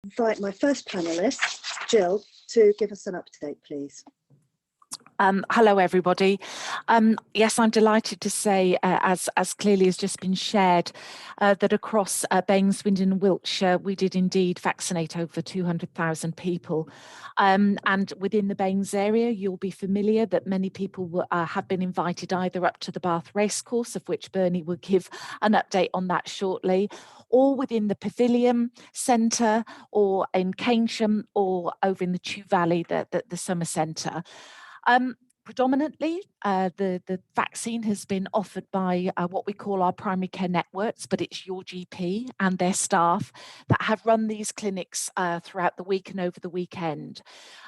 invite my first panellist, Gill, to give us an update, please. Hello, everybody. Yes, I'm delighted to say, as clearly has just been shared, that across B&NES, Swindon and Wiltshire, we did indeed vaccinate over 200,000 people. And within the B&NES area, you'll be familiar that many people have been invited either up to the Bath Racecourse, of which Bernie will give an update on that shortly, or within the Pavilion Centre, or in Keynsham, or over in the Chew Valley, the Summer Centre. Predominantly, the vaccine has been offered by what we call our primary care networks, but it's your GP and their staff that have run these clinics throughout the week and over the weekend.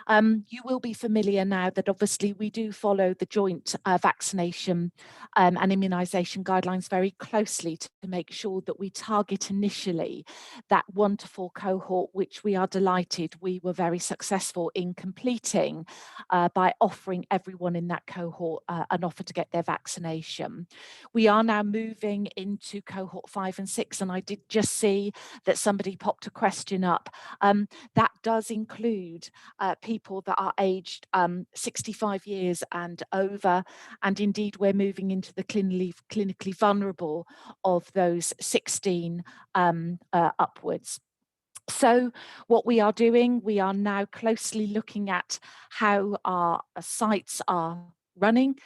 You will be familiar now that obviously we do follow the joint vaccination and immunisation guidelines very closely to make sure that we target initially that 1 to 4 cohort, which we are delighted we were very successful in completing by offering everyone in that cohort an offer to get their vaccination. We are now moving into cohort 5 and 6, and I did just see that somebody popped a question up. That does include people that are aged 65 years and over, and indeed we're moving into the clinically vulnerable of those 16 upwards. So what we are doing, we are now closely looking at how our sites are running.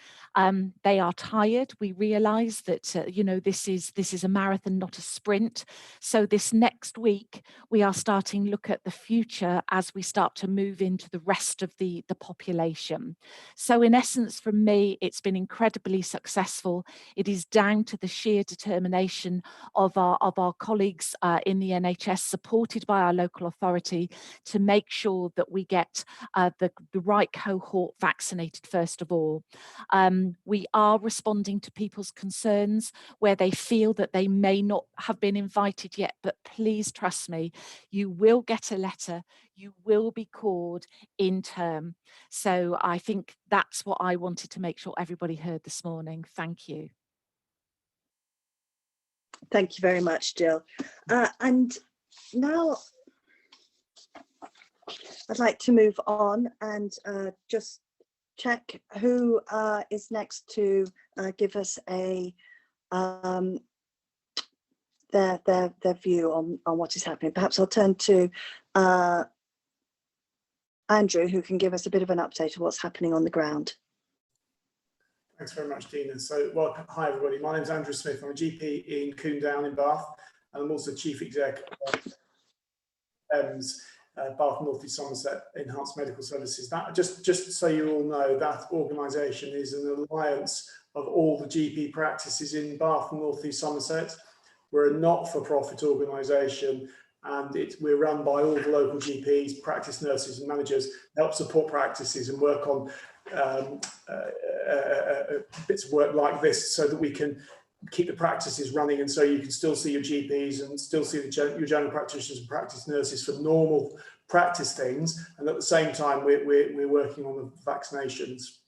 They are tired. We realise that you know, this is a marathon, not a sprint. So this next week we are starting to look at the future as we start to move into the rest of the population. So in essence, from me, it's been incredibly successful. It is down to the sheer determination of our colleagues in the NHS, supported by our local authority, to make sure that we get the right cohort vaccinated first of all. We are responding to people's concerns where they feel that they may not have been invited yet, but please trust me, you will get a letter, you will be called in term. So I think that's what I wanted to make sure everybody heard this morning. Thank you. Thank you very much, Gill. And now I'd like to move on and just check who is next to give us a their view on what is happening. Perhaps I'll turn to Andrew, who can give us a bit of an update of what's happening on the ground. Thanks very much, Dina. So, welcome. Hi, everybody. My name is Andrew Smith. I'm a GP in Coombe Down in Bath, and I'm also Chief Exec of Bath North East Somerset Enhanced Medical Services. That just so you all know, that organisation is an alliance of all the GP practices in Bath and North East Somerset. We're a not-for-profit organisation, and we're run by all the local GPs, practice nurses and managers, help support practices and work on bits of work like this so that we can keep the practices running, and so you can still see your GPs and still see your general practitioners and practice nurses for normal practice things, and at the same time we're working on the vaccinations.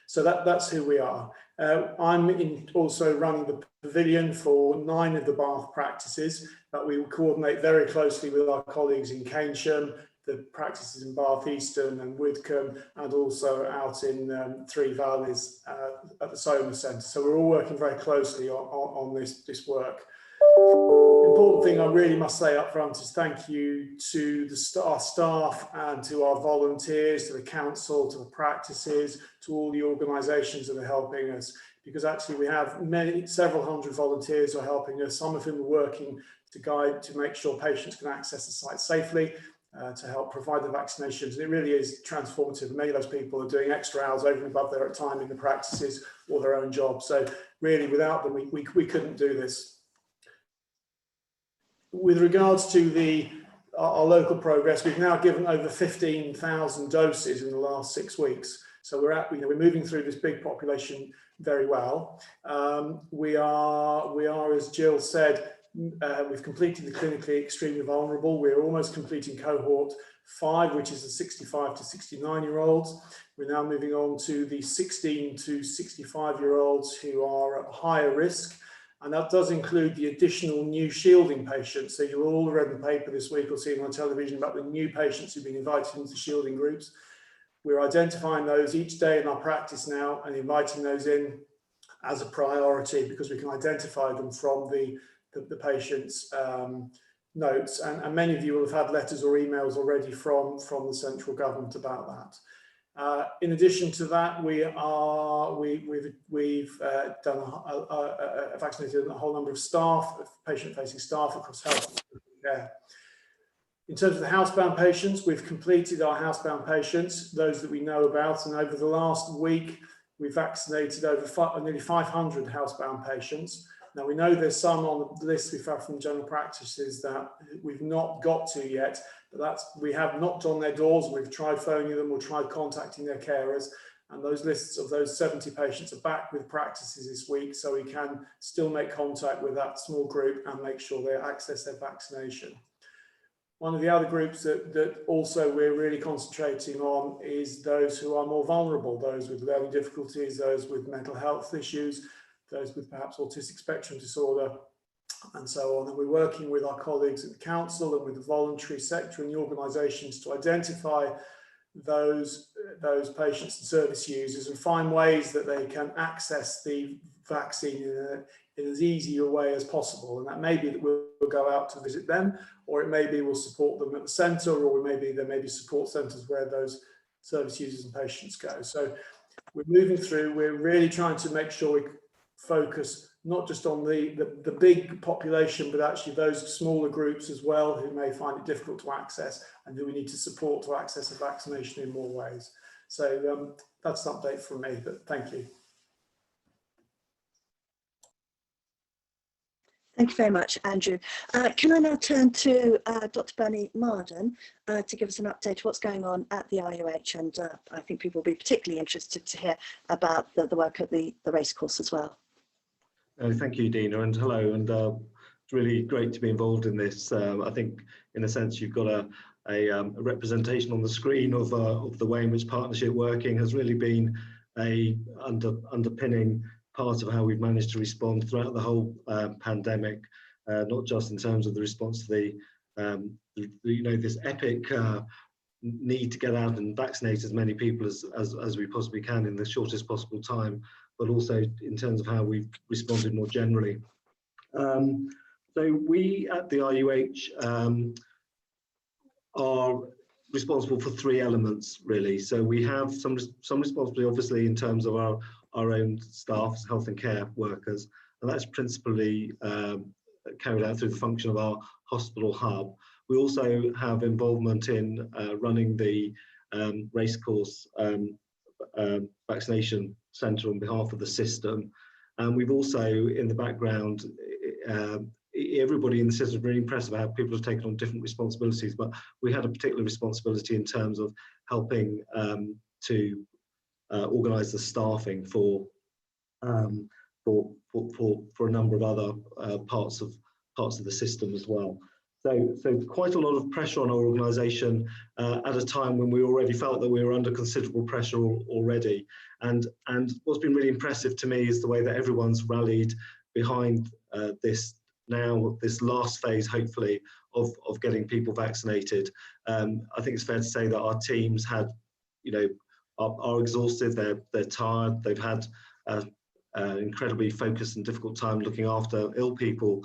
So that's who we are. I'm also running the pavilion for 9 of the Bath practices, but we will coordinate very closely with our colleagues in Keynsham, the practices in Bath Eastern and Widcombe, and also out in Three Valleys at the Somerset. So we're all working very closely on this work. Important thing I really must say up front is thank you to our staff and to our volunteers, to the council, to the practices, to all the organisations that are helping us, because actually we have several hundred volunteers who are helping us, some of whom are working to make sure patients can access the site safely, to help provide the vaccinations. And it really is transformative. Many of those people are doing extra hours over and above their time in the practices or their own jobs. So really, without them, we couldn't do this. With regards to our local progress, we've now given over 15,000 doses in the last 6 weeks. So we're moving through this big population very well. We are, as Gill said, we've completed the clinically extremely vulnerable. We're almost completing cohort 5, which is the 65 to 69-year-olds. We're now moving on to the 16 to 65-year-olds who are at higher risk. And that does include the additional new shielding patients. So you will all read in the paper this week or seen on television about the new patients who've been invited into the shielding groups. We're identifying those each day in our practice now and inviting those in as a priority, because we can identify them from the patient's notes. And many of you will have had letters or emails already from the central government about that. In addition to that, we've vaccinated a whole number of staff, patient-facing staff across health and care. In terms of the housebound patients, we've completed our housebound patients, those that we know about, and over the last week, we've vaccinated over nearly 500 housebound patients. Now, we know there's some on the list we've had from general practices that we've not got to yet, but we have knocked on their doors, we've tried phoning them or tried contacting their carers, and those lists of those 70 patients are back with practices this week, so we can still make contact with that small group and make sure they access their vaccination. One of the other groups that also we're really concentrating on is those who are more vulnerable, those with learning difficulties, those with mental health issues, those with perhaps autistic spectrum disorder, and so on. And we're working with our colleagues at the council and with the voluntary sector and the organisations to identify those patients and service users and find ways that they can access the vaccine in as easy a way as possible. And that may be that we'll go out to visit them, or it may be we'll support them at the centre, or there may be support centres where those service users and patients go. So we're moving through, we're really trying to make sure we focus not just on the big population, but actually those smaller groups as well who may find it difficult to access and who we need to support to access a vaccination in more ways. So that's an update from me, but thank you. Thank you very much, Andrew. Can I now turn to Dr. Bernie Marden to give us an update of what's going on at the RUH, and I think people will be particularly interested to hear about the work at the racecourse as well. Thank you, Dina, and hello, and it's really great to be involved in this. I think, in a sense, you've got a representation on the screen of the way in which partnership working has really been a underpinning part of how we've managed to respond throughout the whole pandemic, not just in terms of the response to this epic need to get out and vaccinate as many people as we possibly can in the shortest possible time, but also in terms of how we've responded more generally. So we at the RUH are responsible for three elements, really. So we have some responsibility, obviously, in terms of our own staff, health and care workers, and that's principally carried out through the function of our hospital hub. We also have involvement in running the racecourse vaccination centre on behalf of the system, and we've also, in the background, everybody in the system is really impressed about how people have taken on different responsibilities, but we had a particular responsibility in terms of helping to organise the staffing for a number of other parts of the system as well. So quite a lot of pressure on our organisation at a time when we already felt that we were under considerable pressure already. And what's been really impressive to me is the way that everyone's rallied behind this last phase, hopefully, of getting people vaccinated. I think it's fair to say that our teams are exhausted, they're tired, they've had an incredibly focused and difficult time looking after ill people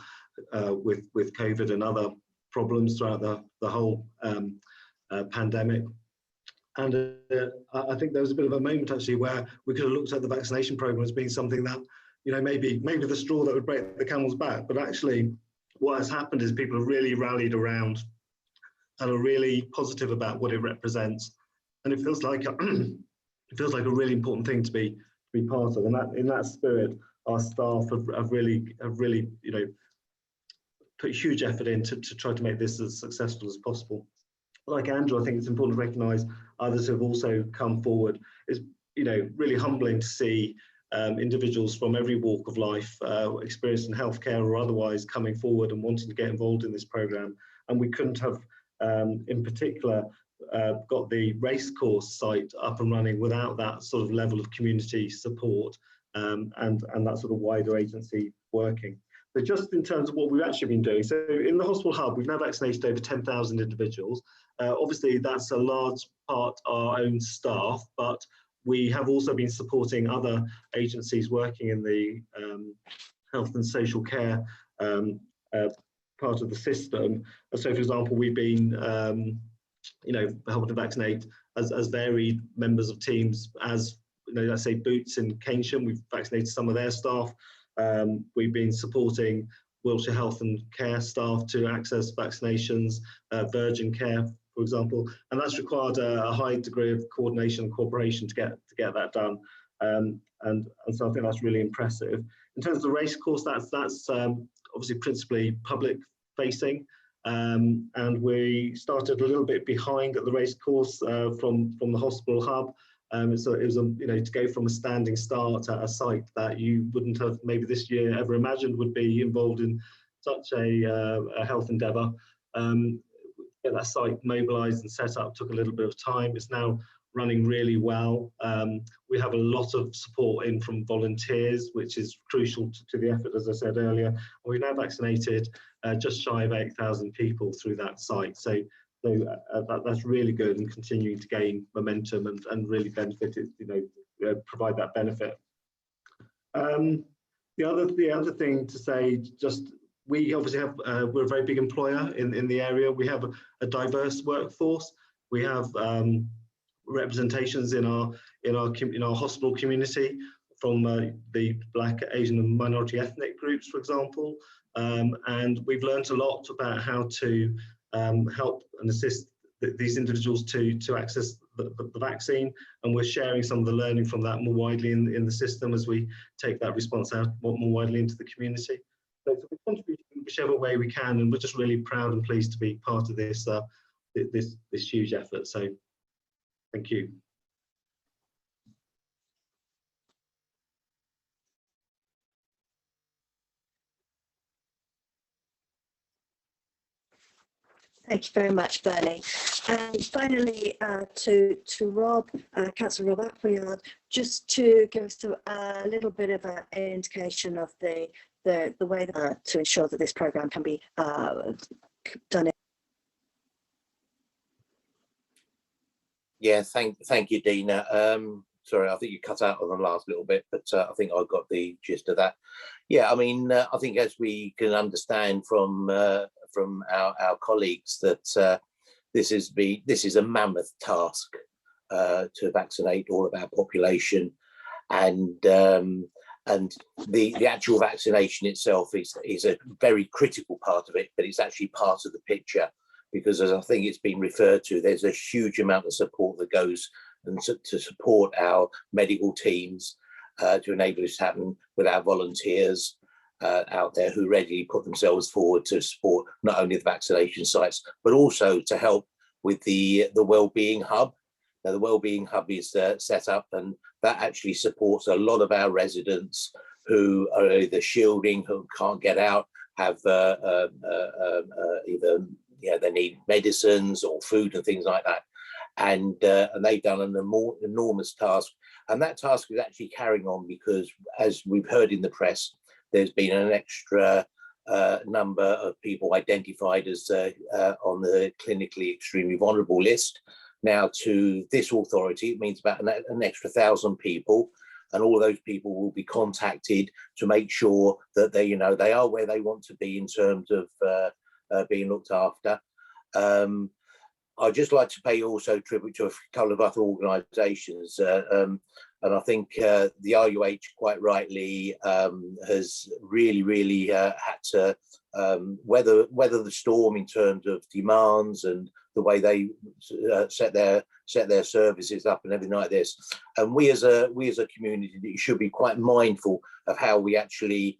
with COVID and other problems throughout the whole pandemic. And I think there was a bit of a moment actually where we could have looked at the vaccination programme as being something that, maybe the straw that would break the camel's back. But actually what has happened is people have really rallied around and are really positive about what it represents. And it feels like a really important thing to be part of. And that, in that spirit, our staff have really put huge effort in to try to make this as successful as possible. Like Andrew, I think it's important to recognise others who have also come forward. It's really humbling to see individuals from every walk of life, experienced in healthcare or otherwise, coming forward and wanting to get involved in this programme. And we couldn't have, in particular, got the racecourse site up and running without that sort of level of community support and that sort of wider agency working. So just in terms of what we've actually been doing, so in the hospital hub, we've now vaccinated over 10,000 individuals. Obviously, that's a large part our own staff, but we have also been supporting other agencies working in the health and social care part of the system. So, for example, we've been, helping to vaccinate as varied members of teams as, let's say Boots in Keynsham, we've vaccinated some of their staff. We've been supporting Wiltshire Health and Care staff to access vaccinations, Virgin Care, for example, and that's required a high degree of coordination and cooperation to get that done. And so I think that's really impressive. In terms of the race course, that's obviously principally public facing, and we started a little bit behind at the race course from the hospital hub. So it was to go from a standing start at a site that you wouldn't have maybe this year ever imagined would be involved in such a health endeavour. Get that site mobilised and set up took a little bit of time. It's now running really well. We have a lot of support in from volunteers, which is crucial to the effort, as I said earlier. We've now vaccinated just shy of 8,000 people through that site. So that's really good, and continuing to gain momentum and really benefit it, provide that benefit. The other thing to say, just we obviously have we're a very big employer in the area. We have a diverse workforce. We have representations in our hospital community from the Black, Asian and minority ethnic groups, for example, and we've learnt a lot about how to help and assist these individuals to access the vaccine, and we're sharing some of the learning from that more widely in the system as we take that response out more widely into the community. So we contribute in whichever way we can, and we're just really proud and pleased to be part of this this huge effort. So thank you. Thank you very much, Bernie. And finally, to Rob, Councillor Rob Appleyard, just to give us a little bit of an indication of the way to ensure that this programme can be done. Yeah, thank you, Dina. Sorry, I think you cut out on the last little bit, but I think I got the gist of that. Yeah, I mean, I think as we can understand from our colleagues that this is a mammoth task to vaccinate all of our population, and the actual vaccination itself is a very critical part of it, but it's actually part of the picture, because as I think it's been referred to, there's a huge amount of support that goes and to support our medical teams to enable this to happen, with our volunteers out there who readily put themselves forward to support not only the vaccination sites, but also to help with the wellbeing hub. Now, the wellbeing hub is set up, and that actually supports a lot of our residents who are either shielding, who can't get out, have either they need medicines or food and things like that. And they've done an enormous task. And that task is actually carrying on because, as we've heard in the press, there's been an extra number of people identified as on the clinically extremely vulnerable list. Now, to this authority, it means about an extra 1,000 people, and all of those people will be contacted to make sure that they are where they want to be in terms of being looked after. I'd just like to pay also tribute to a couple of other organisations, and I think the RUH quite rightly has really had to weather the storm in terms of demands and the way they set their services up and everything like this. And we as a community should be quite mindful of how we actually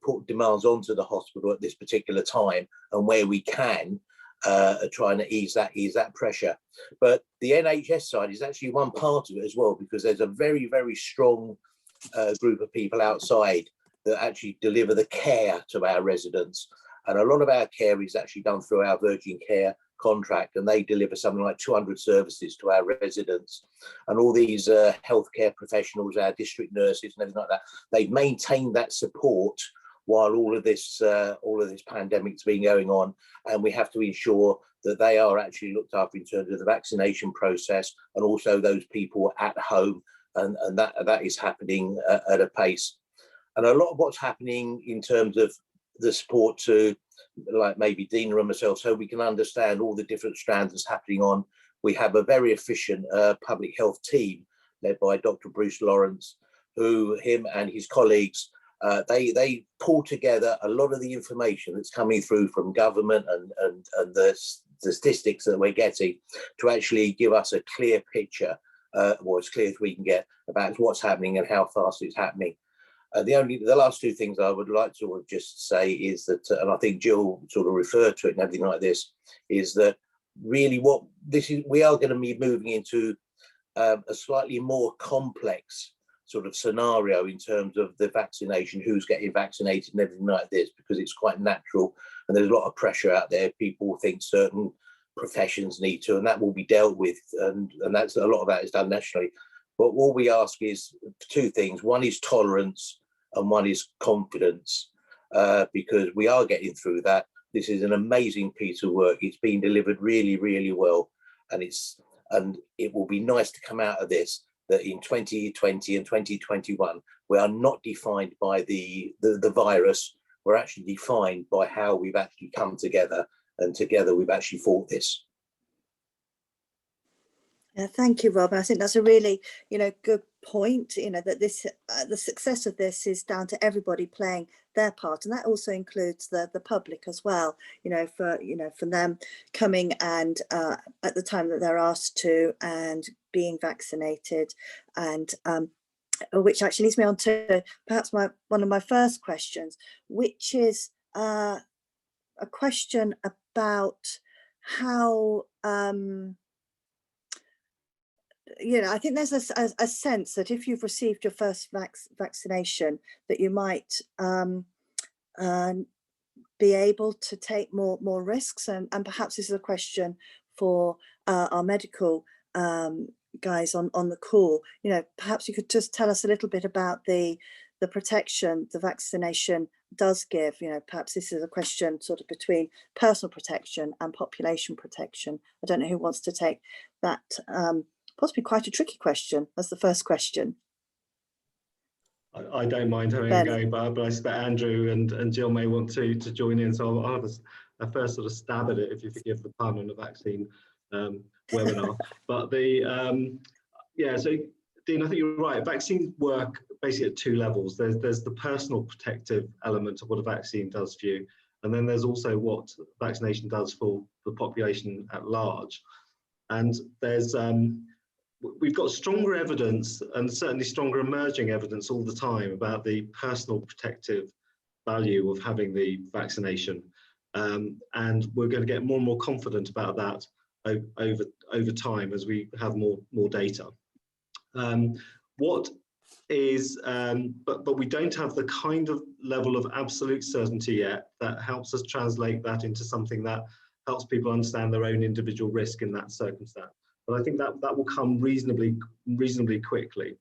put demands onto the hospital at this particular time, and where we can trying to ease that pressure. But the NHS side is actually one part of it as well, because there's a very strong group of people outside that actually deliver the care to our residents, and a lot of our care is actually done through our Virgin Care contract, and they deliver something like 200 services to our residents. And all these healthcare professionals, our district nurses and everything like that, they've maintained that support while all of this pandemic's been going on, and we have to ensure that they are actually looked after in terms of the vaccination process, and also those people at home, and that is happening at a pace. And a lot of what's happening in terms of the support to, like maybe Dina and myself, so we can understand all the different strands that's happening on. We have a very efficient public health team led by Dr. Bruce Lawrence, who him and his colleagues, they pull together a lot of the information that's coming through from government and the statistics that we're getting to actually give us a clear picture, or as clear as we can get, about what's happening and how fast it's happening. The last two things I would like to sort of just say is that, and I think Gill sort of referred to it and everything like this, is that really what this is, we are going to be moving into a slightly more complex sort of scenario in terms of the vaccination, who's getting vaccinated and everything like this, because it's quite natural and there's a lot of pressure out there. People think certain professions need to, and that will be dealt with, and that's a lot of that is done nationally. But what we ask is two things. One is tolerance and one is confidence, because we are getting through that. This is an amazing piece of work. It's been delivered really, really well. And it will be nice to come out of this, that in 2020 and 2021, we are not defined by the virus. We're actually defined by how we've actually come together, and together we've actually fought this. Yeah, thank you, Rob. I think that's a really, good point. That this, the success of this is down to everybody playing their part, and that also includes the public as well. For them coming and at the time that they're asked to, and being vaccinated, and which actually leads me on to perhaps one of my first questions, which is a question about how. I think there's a sense that if you've received your first vaccination, that you might be able to take more risks, and perhaps this is a question for our medical guys on the call. Perhaps you could just tell us a little bit about the protection the vaccination does give. Perhaps this is a question sort of between personal protection and population protection. I don't know who wants to take that. Possibly quite a tricky question as the first question. I don't mind having a go, but I suspect Andrew and Gill may want to join in. So I'll have a first sort of stab at it, if you forgive the pun, on the vaccine webinar. But so Dean, I think you're right. Vaccines work basically at two levels. There's the personal protective element of what a vaccine does for you, and then there's also what vaccination does for the population at large. And there's we've got stronger evidence, and certainly stronger emerging evidence all the time, about the personal protective value of having the vaccination, and we're going to get more and more confident about that over time as we have more data. But we don't have the kind of level of absolute certainty yet that helps us translate that into something that helps people understand their own individual risk in that circumstance. But I think that will come reasonably quickly.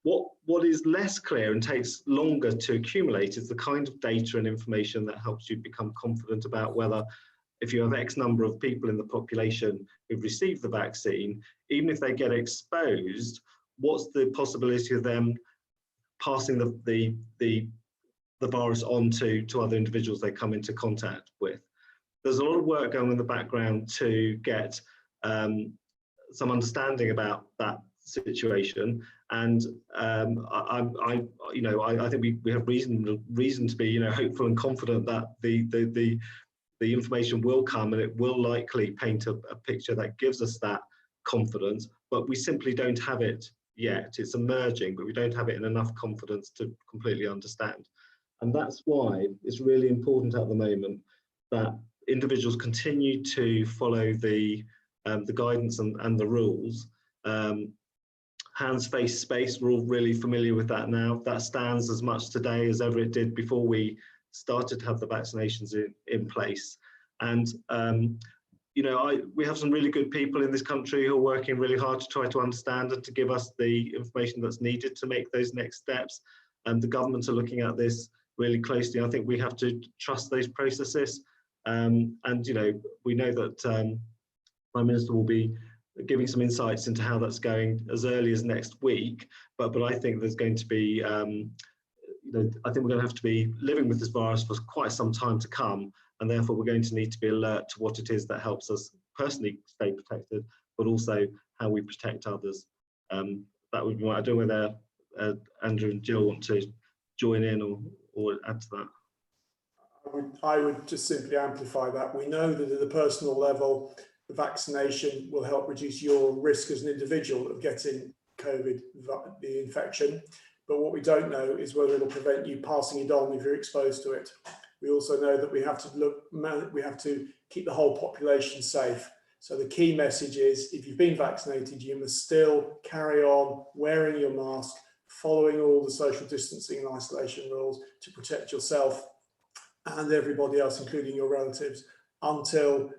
What is less clear and takes longer to accumulate is the kind of data and information that helps you become confident about whether, if you have X number of people in the population who've received the vaccine, even if they get exposed, what's the possibility of them passing the virus on to other individuals they come into contact with. There's a lot of work going on in the background to get some understanding about that situation, and I think we have reason to be hopeful and confident that the information will come, and it will likely paint a picture that gives us that confidence, but we simply don't have it yet. It's emerging, but we don't have it in enough confidence to completely understand. And that's why it's really important at the moment that individuals continue to follow the guidance and the rules. Hands, face, space, we're all really familiar with that now. That stands as much today as ever it did before we started to have the vaccinations in place. And we have some really good people in this country who are working really hard to try to understand and to give us the information that's needed to make those next steps. And the governments are looking at this really closely. I think we have to trust those processes. And, you know, we know that Prime Minister will be giving some insights into how that's going as early as next week. But I think there's going to be, you know, I think we're going to have to be living with this virus for quite some time to come. And therefore, we're going to need to be alert to what it is that helps us personally stay protected, but also how we protect others. That would be I don't know whether Andrew and Gill want to join in or add to that. I would just simply amplify that. We know that at a personal level, the vaccination will help reduce your risk as an individual of getting COVID, the infection. But what we don't know is whether it'll prevent you passing it on if you're exposed to it. We also know that we have to keep the whole population safe. So the key message is, if you've been vaccinated, you must still carry on wearing your mask, following all the social distancing and isolation rules to protect yourself and everybody else, including your relatives, until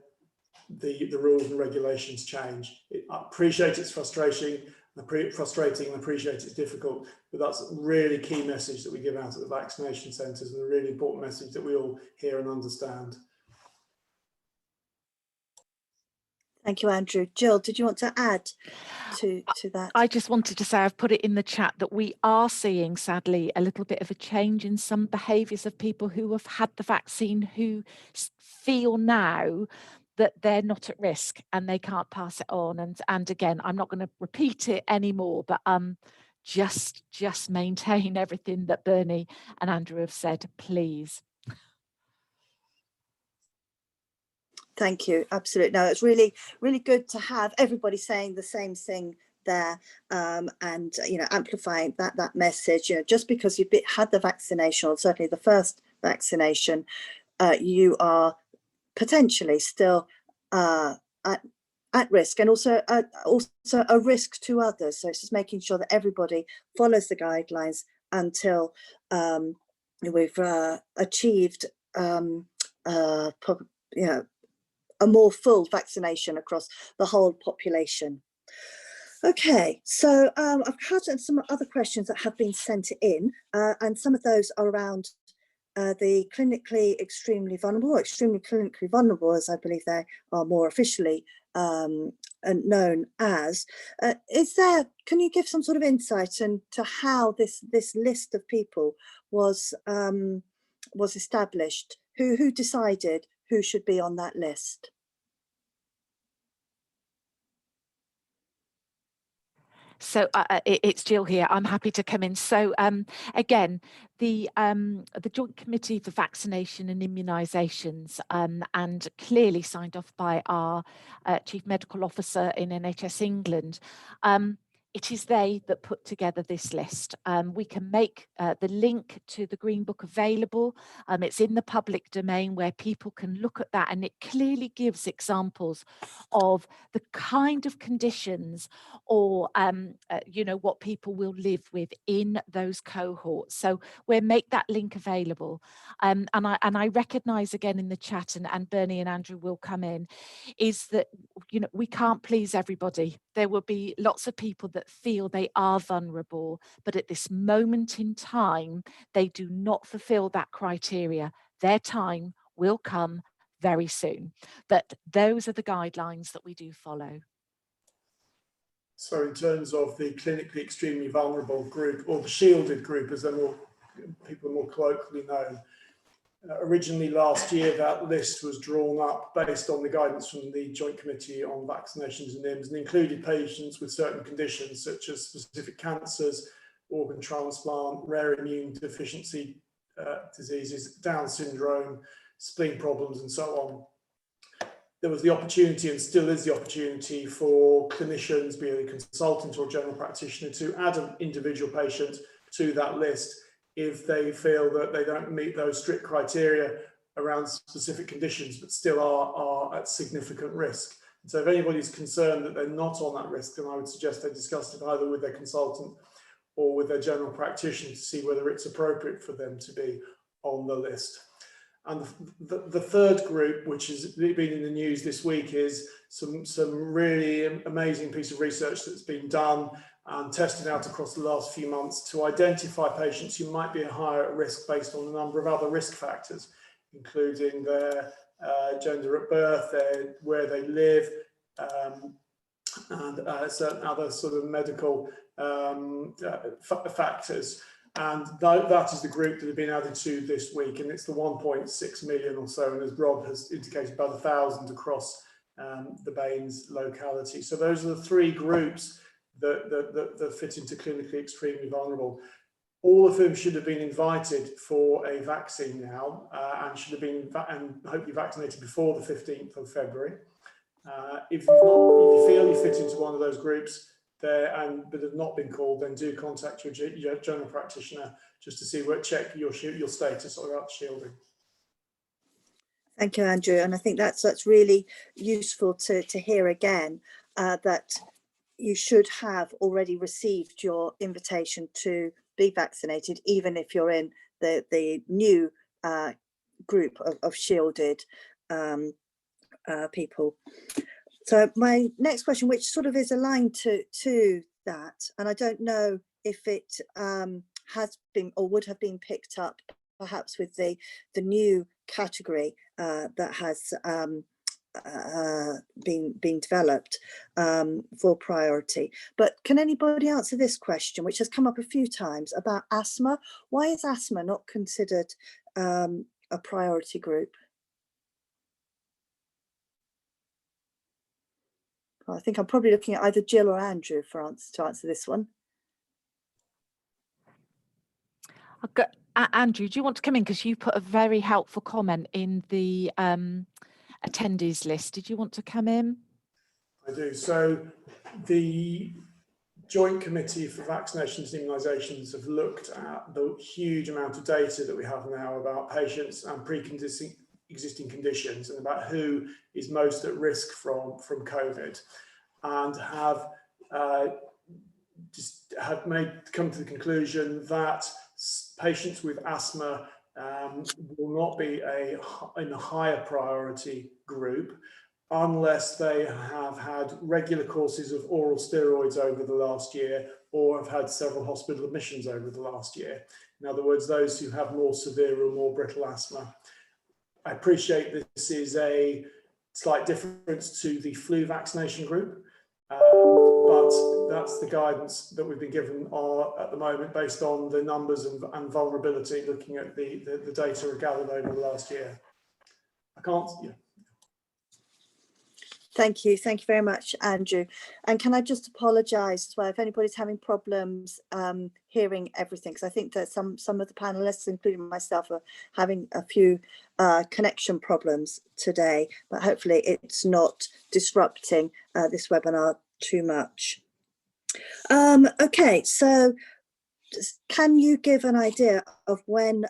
the rules and regulations change. I appreciate it's frustrating and appreciate it's difficult, but that's a really key message that we give out at the vaccination centres, and a really important message that we all hear and understand. Thank you, Andrew. Gill, did you want to add to that? I just wanted to say, I've put it in the chat, that we are seeing, sadly, a little bit of a change in some behaviours of people who have had the vaccine, who feel now that they're not at risk and they can't pass it on. And again, I'm not going to repeat it anymore, but just maintain everything that Bernie and Andrew have said, please. Thank you. Absolutely. No, it's really, really good to have everybody saying the same thing there, and, you know, amplifying that message. You know, just because you've had the vaccination, or certainly the first vaccination, you are potentially still at risk, and also a risk to others. So it's just making sure that everybody follows the guidelines until we've achieved you know, a more full vaccination across the whole population. Okay, so I've had some other questions that have been sent in, and some of those are around the clinically extremely vulnerable, or extremely clinically vulnerable, as I believe they are more officially known as. Can you give some sort of insight into how this list of people was established? Who decided who should be on that list? So it's Gill here. I'm happy to come in. So again, the Joint Committee for Vaccination and Immunisations, and clearly signed off by our Chief Medical Officer in NHS England, it is they that put together this list. We can make the link to the Green Book available. It's in the public domain where people can look at that, and it clearly gives examples of the kind of conditions or you know, what people will live with in those cohorts. So we'll make that link available. And I recognise again in the chat, and Bernie and Andrew will come in, is that, you know, we can't please everybody. There will be lots of people that feel they are vulnerable, but at this moment in time, they do not fulfill that criteria. Their time will come very soon. But those are the guidelines that we do follow. So in terms of the clinically extremely vulnerable group, or the shielded group, as people are more colloquially known, originally last year that list was drawn up based on the guidance from the Joint Committee on Vaccinations and IMS, and included patients with certain conditions such as specific cancers, organ transplant, rare immune deficiency diseases, Down syndrome, spleen problems, and so on. There was the opportunity, and still is the opportunity, for clinicians, be it a consultant or general practitioner, to add an individual patient to that list if they feel that they don't meet those strict criteria around specific conditions, but still are at significant risk. And so if anybody's concerned that they're not on that risk, then I would suggest they discuss it either with their consultant or with their general practitioner to see whether it's appropriate for them to be on the list. And the third group, which has been in the news this week, is some really amazing piece of research that's been done and tested out across the last few months to identify patients who might be higher at risk based on a number of other risk factors, including their gender at birth, where they live, and certain other sort of medical factors. And that is the group that have been added to this week, and it's the 1.6 million or so, and as Rob has indicated, about 1,000 across the BANES locality. So those are the three groups that fit into clinically extremely vulnerable, all of whom should have been invited for a vaccine now, and should have been and hopefully vaccinated before the 15th of February. If you feel you fit into one of those groups but have not been called, then do contact your general practitioner just to see check your status about shielding. Thank you, Andrew. And I think that's really useful to hear again, that you should have already received your invitation to be vaccinated, even if you're in the new group of shielded people. So my next question, which sort of is aligned to that, and I don't know if it has been or would have been picked up perhaps with the new category that has been developed for priority. But can anybody answer this question, which has come up a few times, about asthma? Why is asthma not considered a priority group? I think I'm probably looking at either Gill or Andrew to answer this one. Andrew, do you want to come in, because you put a very helpful comment in the attendees list? Did you want to come in? I do. So the Joint Committee for Vaccinations and Immunisations have looked at the huge amount of data that we have now about patients and pre-existing conditions, and about who is most at risk from COVID, and have come to the conclusion that patients with asthma will not be in a higher priority group unless they have had regular courses of oral steroids over the last year, or have had several hospital admissions over the last year. In other words, those who have more severe or more brittle asthma. I appreciate this is a slight difference to the flu vaccination group, but that's the guidance that we've been given at the moment, based on the numbers and vulnerability, looking at the data gathered over the last year. I can't. Yeah. Thank you very much, Andrew. And can I just apologise as well if anybody's having problems hearing everything, because I think that some of the panellists, including myself, are having a few connection problems today, but hopefully it's not disrupting this webinar too much. Okay, so can you give an idea of when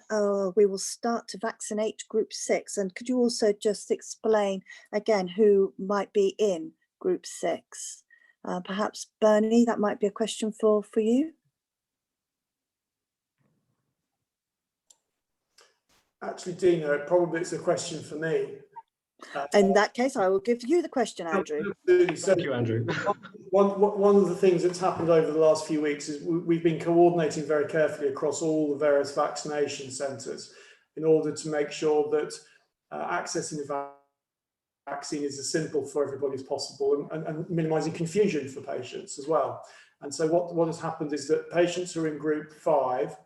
we will start to vaccinate group 6? And could you also just explain again who might be in group 6? Perhaps Bernie, that might be a question for you. Actually, Dina, probably it's a question for me. In that case, I will give you the question, Andrew. Absolutely. So, thank you, Andrew. One of the things that's happened over the last few weeks is we've been coordinating very carefully across all the various vaccination centres in order to make sure that accessing the vaccine is as simple for everybody as possible, and minimising confusion for patients as well. And so what has happened is that patients who are in group 5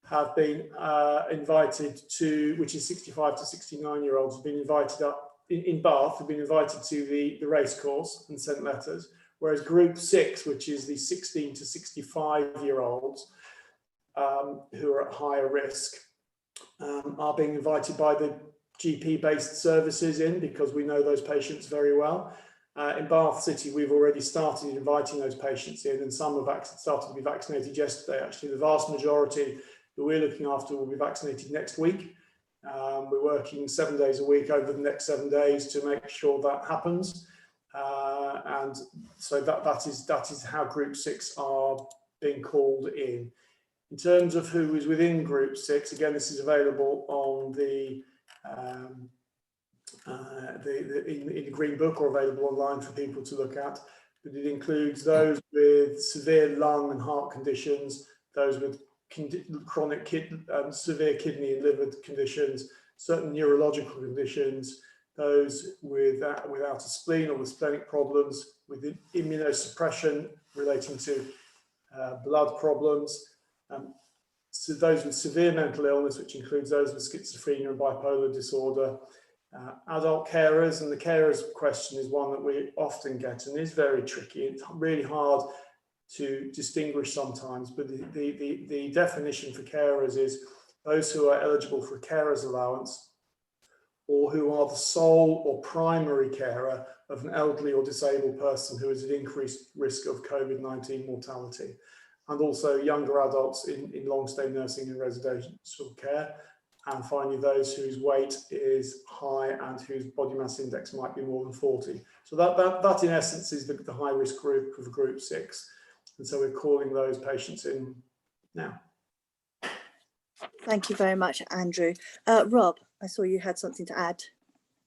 have been invited to, which is 65 to 69-year-olds, have been invited up in Bath, have been invited to the race course and sent letters, whereas group 6, which is the 16 to 65-year-olds who are at higher risk, are being invited by the GP-based services in, because we know those patients very well. In Bath City, we've already started inviting those patients in, and some have started to be vaccinated yesterday. Actually, the vast majority that we're looking after will be vaccinated next week. We're working 7 days a week over the next 7 days to make sure that happens. And so that is how group 6 are being called in. In terms of who is within group 6, again, this is available on in the Green Book, or available online for people to look at. but it includes those with severe lung and heart conditions, those with chronic severe kidney and liver conditions, certain neurological conditions, those without a spleen or with splenic problems, with immunosuppression relating to blood problems, so those with severe mental illness, which includes those with schizophrenia and bipolar disorder, adult carers. And the carers question is one that we often get and is very tricky. It's really hard to distinguish sometimes, but the definition for carers is those who are eligible for a carer's allowance or who are the sole or primary carer of an elderly or disabled person who is at increased risk of COVID-19 mortality, and also younger adults in long-stay nursing and residential care, and finally those whose weight is high and whose body mass index might be more than 40. So that in essence is the high-risk group of group 6. And so we're calling those patients in now. Thank you very much, Andrew. Rob, I saw you had something to add.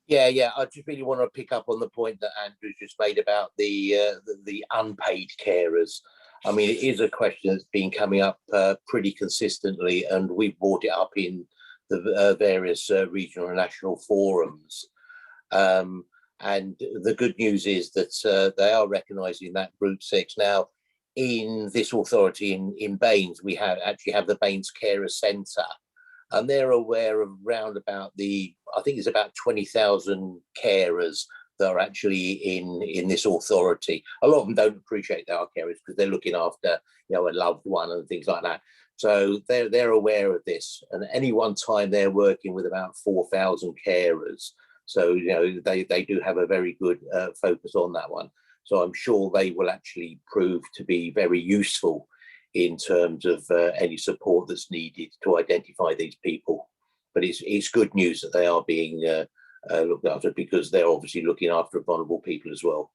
Yeah, I just really want to pick up on the point that Andrew just made about the unpaid carers. I mean, it is a question that's been coming up pretty consistently, and we've brought it up in the various regional and national forums. And the good news is that they are recognising that Group 6. Now, in this authority in Baines, we actually have the Baines Carer Centre, and they're aware of round about I think it's about 20,000 carers that are actually in this authority. A lot of them don't appreciate they are carers because they're looking after, a loved one and things like that. So they're aware of this, and at any one time they're working with about 4,000 carers. So they do have a very good focus on that one. So I'm sure they will actually prove to be very useful in terms of any support that's needed to identify these people. But it's good news that they are being looked after, because they're obviously looking after vulnerable people as well.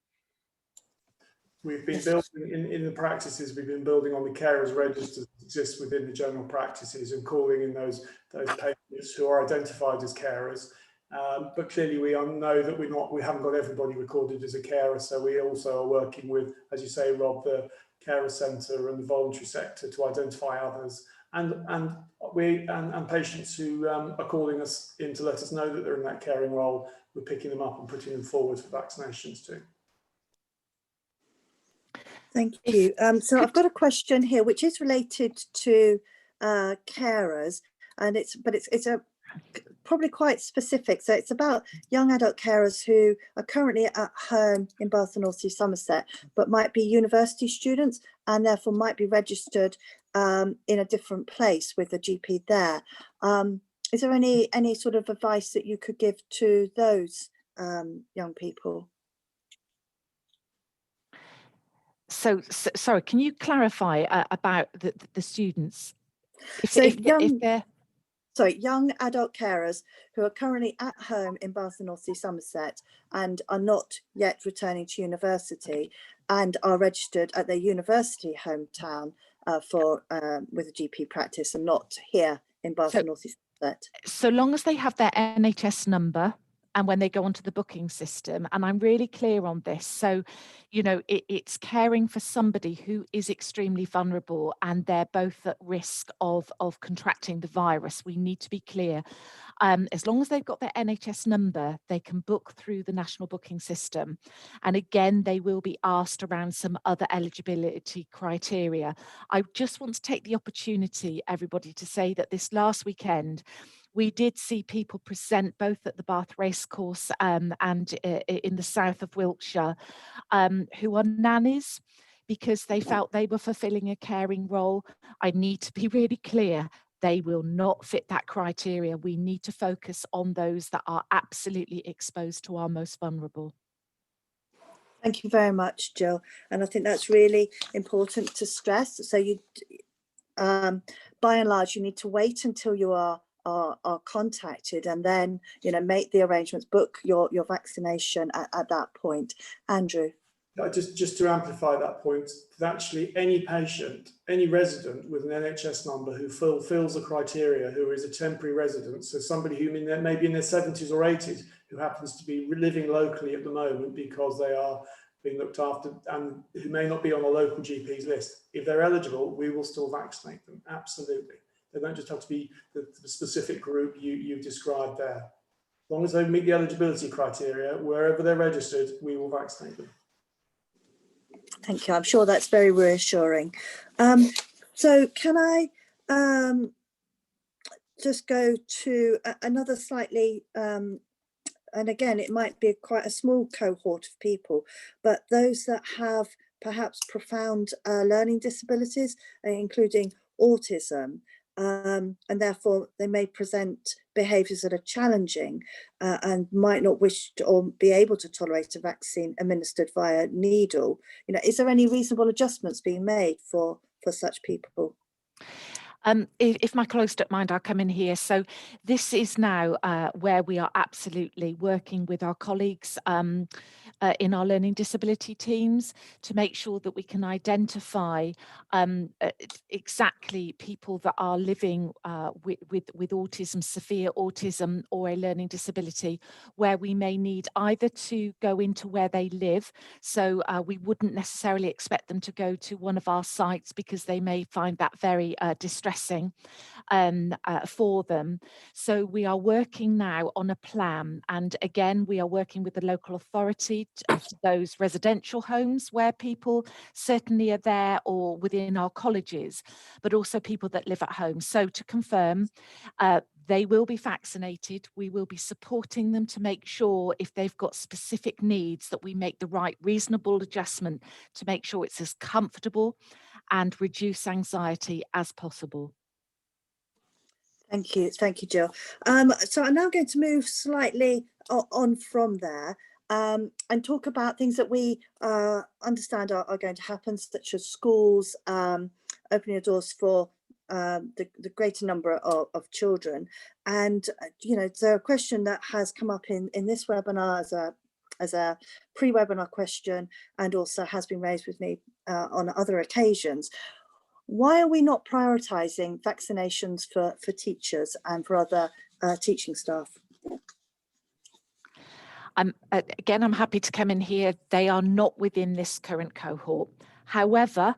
We've been building in the practices. We've been building on the carers registers that exist within the general practices and calling in those patients who are identified as carers. But clearly, we know that we haven't got everybody recorded as a carer. So we also are working with, as you say, Rob, the carer centre and the voluntary sector to identify others, and patients who are calling us in to let us know that they're in that caring role. We're picking them up and putting them forward for vaccinations too. Thank you. So I've got a question here which is related to carers, and it's probably quite specific. So it's about young adult carers who are currently at home in Bath and North East Somerset, but might be university students and therefore might be registered in a different place with a GP there. Is there any sort of advice that you could give to those young people? So sorry, can you clarify about the students? Young adult carers who are currently at home in Bath and North East Somerset and are not yet returning to university and are registered at their university hometown with a GP practice and not here in Bath and North East Somerset. So long as they have their NHS number and when they go onto the booking system, and I'm really clear on this. So, it's caring for somebody who is extremely vulnerable and they're both at risk of contracting the virus. We need to be clear. As long as they've got their NHS number, they can book through the national booking system. And again, they will be asked around some other eligibility criteria. I just want to take the opportunity, everybody, to say that this last weekend, we did see people present both at the Bath Racecourse and in the south of Wiltshire who are nannies because they felt they were fulfilling a caring role. I need to be really clear. They will not fit that criteria. We need to focus on those that are absolutely exposed to our most vulnerable. Thank you very much, Jill. And I think that's really important to stress. So you, by and large, you need to wait until you are contacted and then make the arrangements, book your vaccination at that point. Andrew. Just to amplify that point, that actually any patient, any resident with an NHS number who fulfills the criteria, who is a temporary resident, so somebody who maybe in their 70s or 80s who happens to be living locally at the moment because they are being looked after and who may not be on a local GP's list. If they're eligible, we will still vaccinate them, absolutely. They don't just have to be the specific group you described there. As long as they meet the eligibility criteria, wherever they're registered, we will vaccinate them. Thank you. I'm sure that's very reassuring. So can I just go to another slightly, and again, it might be quite a small cohort of people, but those that have perhaps profound learning disabilities, including autism, and therefore they may present behaviours that are challenging and might not wish to or be able to tolerate a vaccine administered via needle. You know, is there any reasonable adjustments being made for such people? If my colleagues don't mind, I'll come in here. So this is now where we are absolutely working with our colleagues in our learning disability teams to make sure that we can identify exactly people that are living with autism, severe autism, or a learning disability, where we may need either to go into where they live. So we wouldn't necessarily expect them to go to one of our sites because they may find that very distressing for them. So we are working now on a plan, and again we are working with the local authority for those residential homes where people certainly are there, or within our colleges, but also people that live at home. So to confirm, they will be vaccinated. We will be supporting them to make sure, if they've got specific needs, that we make the right reasonable adjustment to make sure it's as comfortable and reduce anxiety as possible. Thank you, Jill. So I'm now going to move slightly on from there and talk about things that we understand are going to happen, such as schools opening the doors for the greater number of children. And you know, so a question that has come up in this webinar as a pre-webinar question, and also has been raised with me on other occasions. Why are we not prioritising vaccinations for teachers and for other teaching staff? Again, I'm happy to come in here. They are not within this current cohort. However,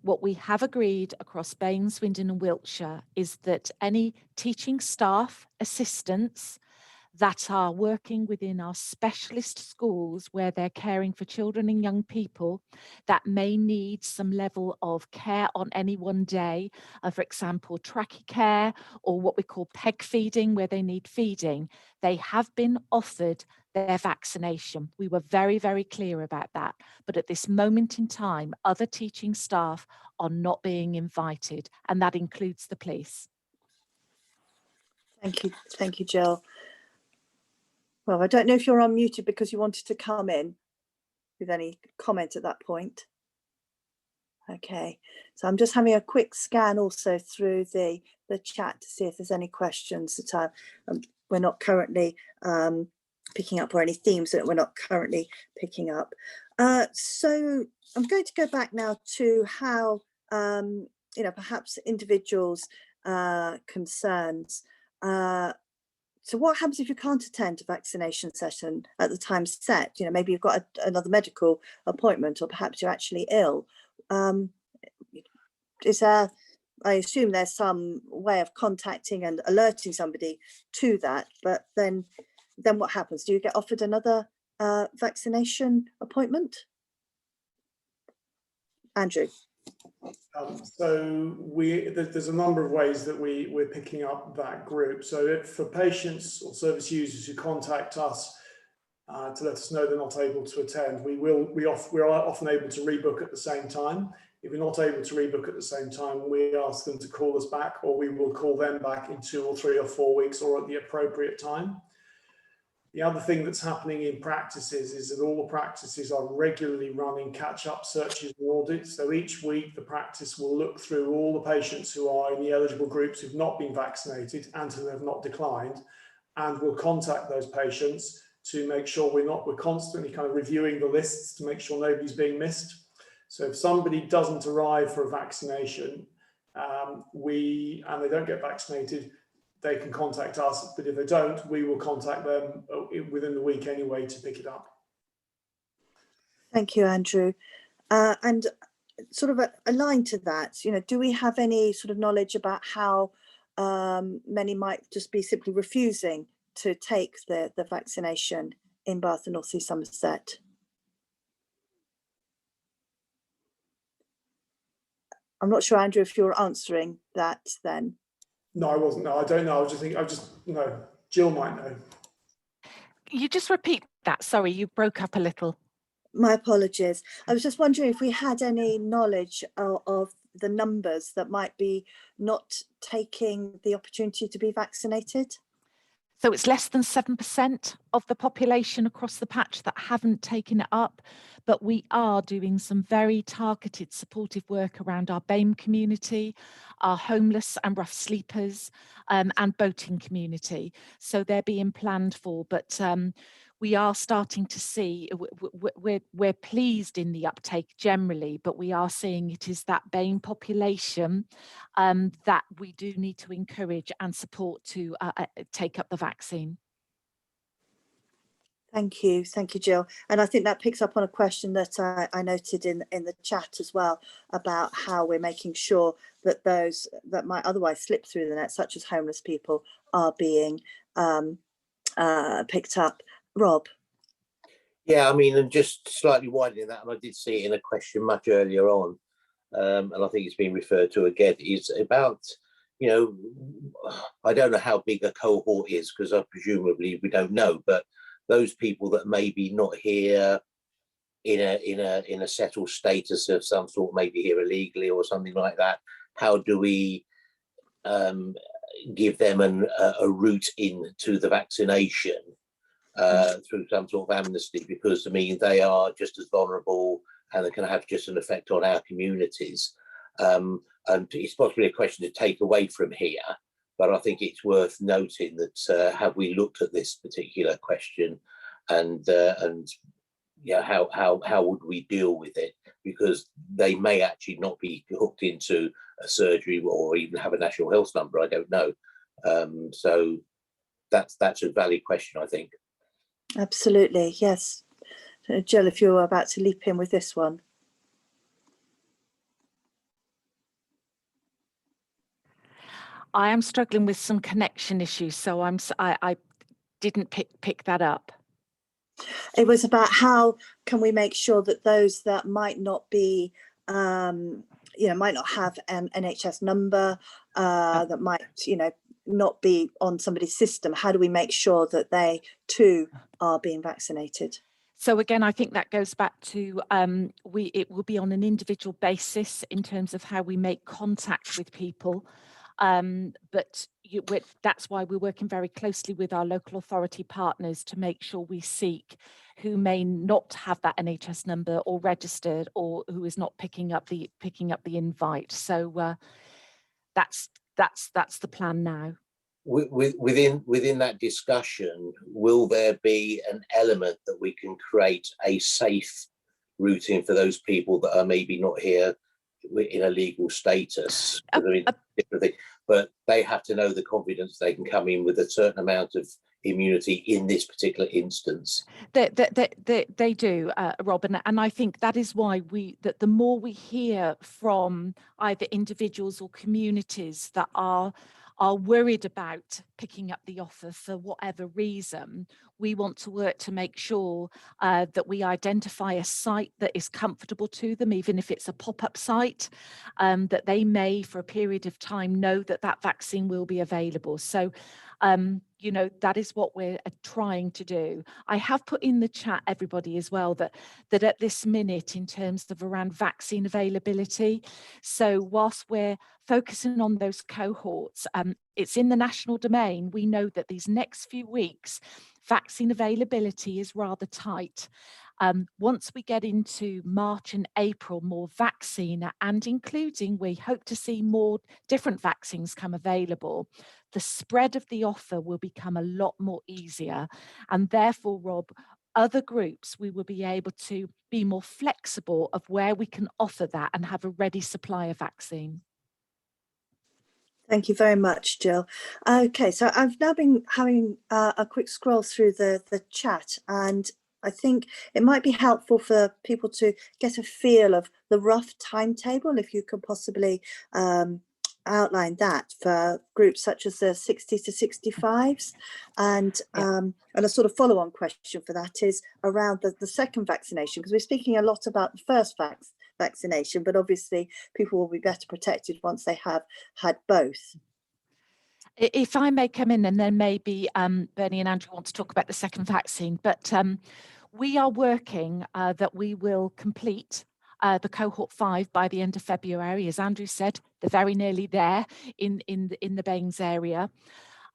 what we have agreed across Bain, Swindon and Wiltshire is that any teaching staff, assistants, that are working within our specialist schools where they're caring for children and young people that may need some level of care on any one day, for example, trachea care or what we call peg feeding, where they need feeding, they have been offered their vaccination. We were very, very clear about that. But at this moment in time, other teaching staff are not being invited, and that includes the police. Thank you, Jill. Well, I don't know if you're unmuted because you wanted to come in with any comment at that point. Okay, so I'm just having a quick scan also through the chat to see if there's any questions that we're not currently picking up, or any themes that we're not currently picking up. So I'm going to go back now to how, you know, perhaps individuals' concerns. So what happens if you can't attend a vaccination session at the time set? You know, maybe you've got another medical appointment, or perhaps you're actually ill. Is there, I assume there's some way of contacting and alerting somebody to that, but then what happens? Do you get offered another vaccination appointment? Andrew. So there's a number of ways that we're picking up that group. So for patients or service users who contact us to let us know they're not able to attend, we are often able to rebook at the same time. If we're not able to rebook at the same time, we ask them to call us back, or we will call them back in 2 or 3 or 4 weeks, or at the appropriate time. The other thing that's happening in practices is that all the practices are regularly running catch-up searches and audits. So each week the practice will look through all the patients who are in the eligible groups who've not been vaccinated and who have not declined, and we'll contact those patients to make sure we're constantly kind of reviewing the lists to make sure nobody's being missed. So if somebody doesn't arrive for a vaccination and they don't get vaccinated, they can contact us, but if they don't, we will contact them within the week anyway to pick it up. Thank you, Andrew. And sort of aligned to that, you know, do we have any sort of knowledge about how many might just be simply refusing to take the vaccination in Bath and North East Somerset? I'm not sure, Andrew, if you're answering that then. No, I wasn't. No, I don't know. I was just thinking, no, Jill might know. You just repeat that. Sorry, you broke up a little. My apologies. I was just wondering if we had any knowledge of the numbers that might be not taking the opportunity to be vaccinated. So it's less than 7% of the population across the patch that haven't taken it up, but we are doing some very targeted supportive work around our BAME community, our homeless and rough sleepers, and boating community. So they're being planned for, but we are starting to see, we're pleased in the uptake generally, but we are seeing it is that BAME population that we do need to encourage and support to take up the vaccine. Thank you, Jill. And I think that picks up on a question that I noted in the chat as well, about how we're making sure that those that might otherwise slip through the net, such as homeless people, are being picked up. Rob? Yeah, I mean, and just slightly widening that, and I did see it in a question much earlier on, and I think it's been referred to again, is about, you know, I don't know how big a cohort is, because presumably we don't know, but those people that maybe not here in a settled status of some sort, maybe here illegally or something like that, how do we give them a route into the vaccination through some sort of amnesty? Because I mean, they are just as vulnerable and they can have just an effect on our communities. And it's possibly a question to take away from here, but I think it's worth noting that have we looked at this particular question, and yeah, how would we deal with it? Because they may actually not be hooked into a surgery or even have a national health number. I don't know. So that's a valid question, I think. Absolutely, yes. Jill, if you're about to leap in with this one. I am struggling with some connection issues, so I didn't pick that up. It was about how can we make sure that those that might not be, you know, might not have an NHS number, that might, you know, not be on somebody's system, how do we make sure that they too are being vaccinated? So again, I think that goes back to it will be on an individual basis in terms of how we make contact with people. But that's why we're working very closely with our local authority partners to make sure we seek who may not have that NHS number or registered, or who is not picking up the invite. So that's the plan now. Within that discussion, will there be an element that we can create a safe routing for those people that are maybe not here in a legal status? But they have to know the confidence they can come in with a certain amount of immunity in this particular instance. They do, Rob, and I think that is why that the more we hear from either individuals or communities that are worried about picking up the offer for whatever reason, we want to work to make sure that we identify a site that is comfortable to them, even if it's a pop-up site, that they may for a period of time know that that vaccine will be available. So you know, that is what we're trying to do. I have put in the chat, everybody, as well, that at this minute, in terms of around vaccine availability, so whilst we're focusing on those cohorts, it's in the national domain. We know that these next few weeks, vaccine availability is rather tight. Once we get into March and April, more vaccine, and including, we hope to see more different vaccines come available, the spread of the offer will become a lot more easier. And therefore, Rob, other groups, we will be able to be more flexible of where we can offer that and have a ready supply of vaccine. Thank you very much, Jill. Okay, so I've now been having a quick scroll through the chat, and I think it might be helpful for people to get a feel of the rough timetable, if you could possibly outline that for groups such as the 60 to 65s. And a sort of follow-on question for that is around the second vaccination, because we're speaking a lot about the first vaccination, but obviously people will be better protected once they have had both. If I may come in, and then maybe Bernie and Andrew want to talk about the second vaccine, but we are working that we will complete the cohort 5 by the end of February. As Andrew said, they're very nearly there in the Baines area.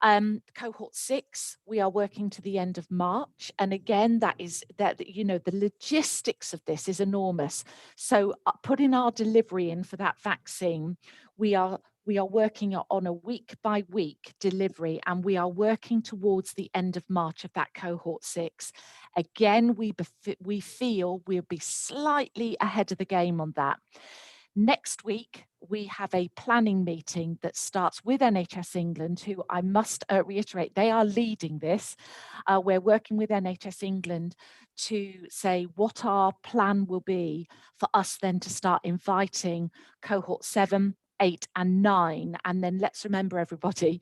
Cohort 6, we are working to the end of March, and again, you know, the logistics of this is enormous. So putting our delivery in for that vaccine, we are working on a week by week delivery, and we are working towards the end of March of that cohort 6. Again, we feel we'll be slightly ahead of the game on that. Next week, we have a planning meeting that starts with NHS England, who I must reiterate, they are leading this. We're working with NHS England to say what our plan will be for us then to start inviting cohort 7, 8 and 9. And then let's remember, everybody,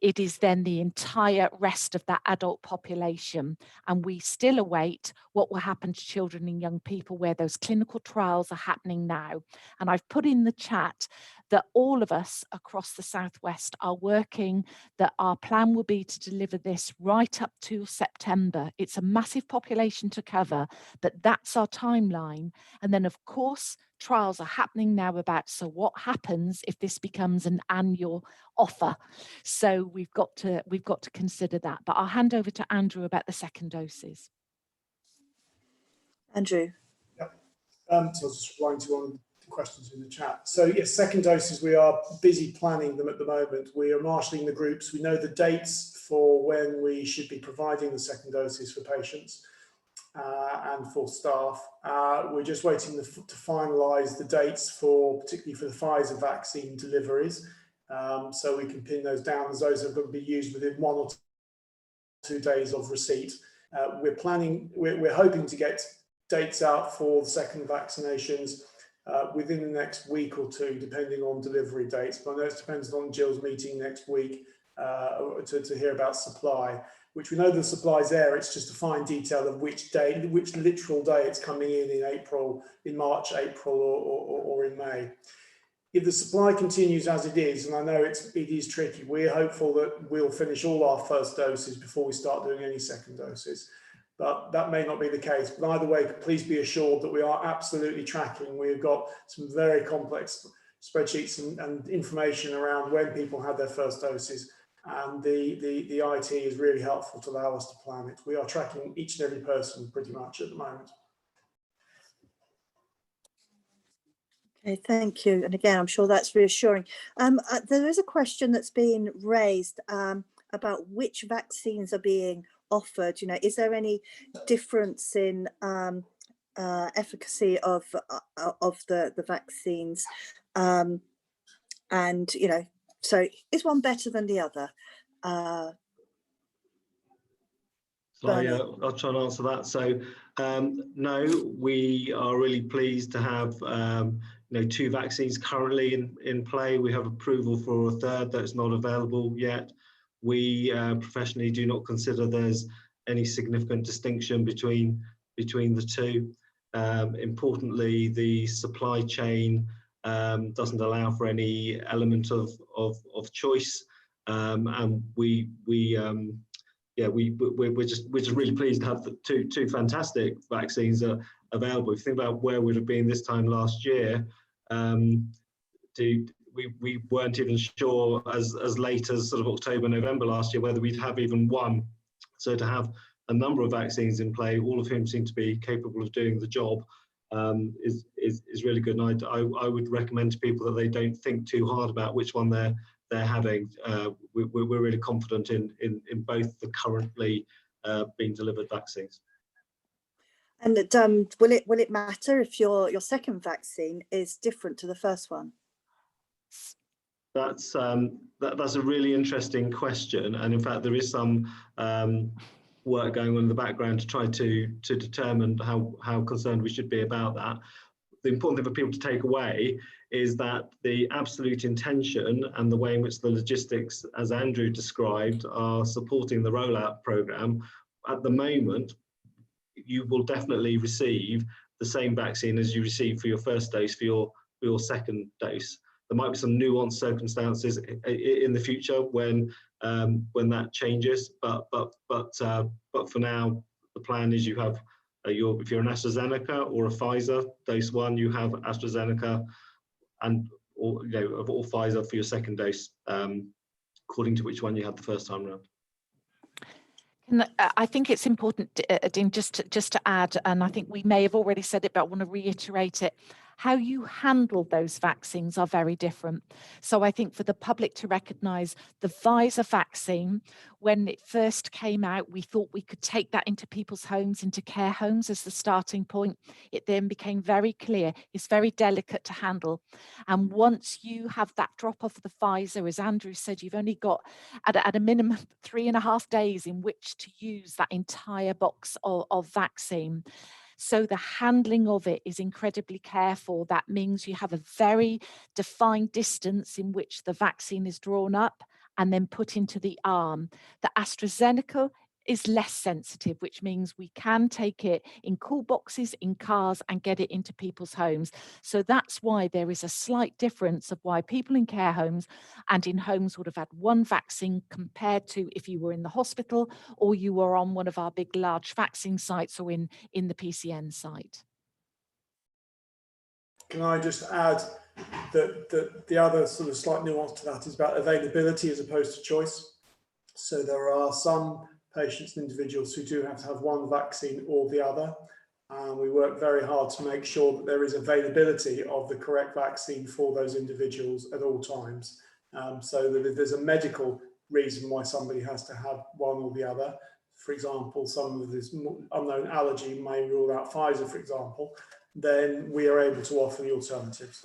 it is then the entire rest of that adult population. And we still await what will happen to children and young people, where those clinical trials are happening now. And I've put in the chat that all of us across the Southwest are working, that our plan will be to deliver this right up to September. It's a massive population to cover, but that's our timeline. And then, of course, trials are happening now about, so what happens if this becomes an annual offer? So we've got to consider that. But I'll hand over to Andrew about the second doses. Andrew. Yep. So I was just replying to one of the questions in the chat. So yes, second doses, we are busy planning them at the moment. We are marshalling the groups. We know the dates for when we should be providing the second doses for patients and for staff. We're just waiting to finalise the dates for, particularly for the Pfizer vaccine deliveries, so we can pin those down, as those are going to be used within 1 or 2 days of receipt. We're hoping to get dates out for the second vaccinations within the next week or 2, depending on delivery dates. But I know it depends on Gill's meeting next week to hear about supply, which we know the supply's there. It's just a fine detail of which day, which literal day it's coming in April, in March, April, or in May. If the supply continues as it is, and I know it is tricky, we're hopeful that we'll finish all our first doses before we start doing any second doses. But that may not be the case. But either way, please be assured that we are absolutely tracking. We've got some very complex spreadsheets and information around when people had their first doses. And the IT is really helpful to allow us to plan it. We are tracking each and every person pretty much at the moment. Okay, thank you. And again, I'm sure that's reassuring. There is a question that's being raised about which vaccines are being offered. You know, is there any difference in efficacy of the vaccines? And you know, so is one better than the other? So I'll try and answer that. So no, we are really pleased to have 2 vaccines currently in play. We have approval for a third that's not available yet. We professionally do not consider there's any significant distinction between the 2. Importantly, the supply chain doesn't allow for any element of choice, and we're just really pleased to have the two fantastic vaccines available. If you think about where we'd have been this time last year, we weren't even sure as late as sort of October, November last year whether we'd have even one. So to have a number of vaccines in play, all of whom seem to be capable of doing the job, is really good. And I would recommend to people that they don't think too hard about which one they're having. We're really confident in both the currently being delivered vaccines. And will it matter if your second vaccine is different to the first one? That's a really interesting question, and in fact there is some work going on in the background to try to determine how concerned we should be about that. The important thing for people to take away is that the absolute intention and the way in which the logistics, as Andrew described, are supporting the rollout programme. At the moment, you will definitely receive the same vaccine as you received for your first dose for your second dose. There might be some nuanced circumstances in the future when that changes, but for now, the plan is you have if you're an AstraZeneca or a Pfizer dose 1, you have AstraZeneca or Pfizer for your second dose, according to which one you had the first time around. I think it's important, Dean, just to add, and I think we may have already said it, but I want to reiterate it. How you handle those vaccines are very different. So I think for the public to recognise the Pfizer vaccine, when it first came out, we thought we could take that into people's homes, into care homes as the starting point. It then became very clear it's very delicate to handle. And once you have that drop off of the Pfizer, as Andrew said, you've only got at a minimum 3.5 days in which to use that entire box of vaccine. So the handling of it is incredibly careful. That means you have a very defined distance in which the vaccine is drawn up and then put into the arm. The AstraZeneca is less sensitive, which means we can take it in cool boxes, in cars, and get it into people's homes. So that's why there is a slight difference of why people in care homes and in homes would have had one vaccine compared to if you were in the hospital or you were on one of our big, large vaccine sites or in the PCN site. Can I just add that the other sort of slight nuance to that is about availability as opposed to choice. So there are some patients and individuals who do have to have one vaccine or the other. We work very hard to make sure that there is availability of the correct vaccine for those individuals at all times. So that if there's a medical reason why somebody has to have one or the other, for example, some of this unknown allergy may rule out Pfizer, for example, then we are able to offer the alternatives.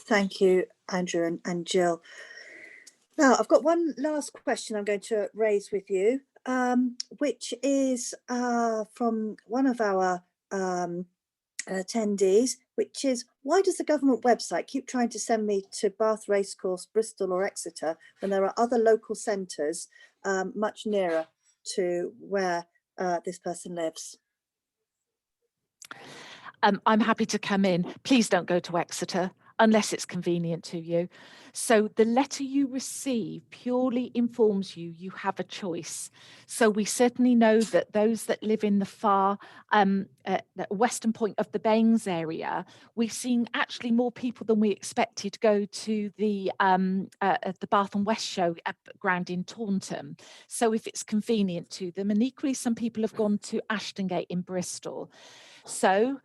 Thank you, Andrew and Gill. Now, I've got one last question I'm going to raise with you, which is from one of our attendees, which is, why does the government website keep trying to send me to Bath Racecourse, Bristol or Exeter when there are other local centres much nearer to where this person lives? I'm happy to come in. Please don't go to Exeter unless it's convenient to you. So the letter you receive purely informs you have a choice. So we certainly know that those that live in the far western point of the Baines area, we've seen actually more people than we expected go to the Bath and West show ground in Taunton. So if it's convenient to them, and equally some people have gone to Ashtongate in Bristol. So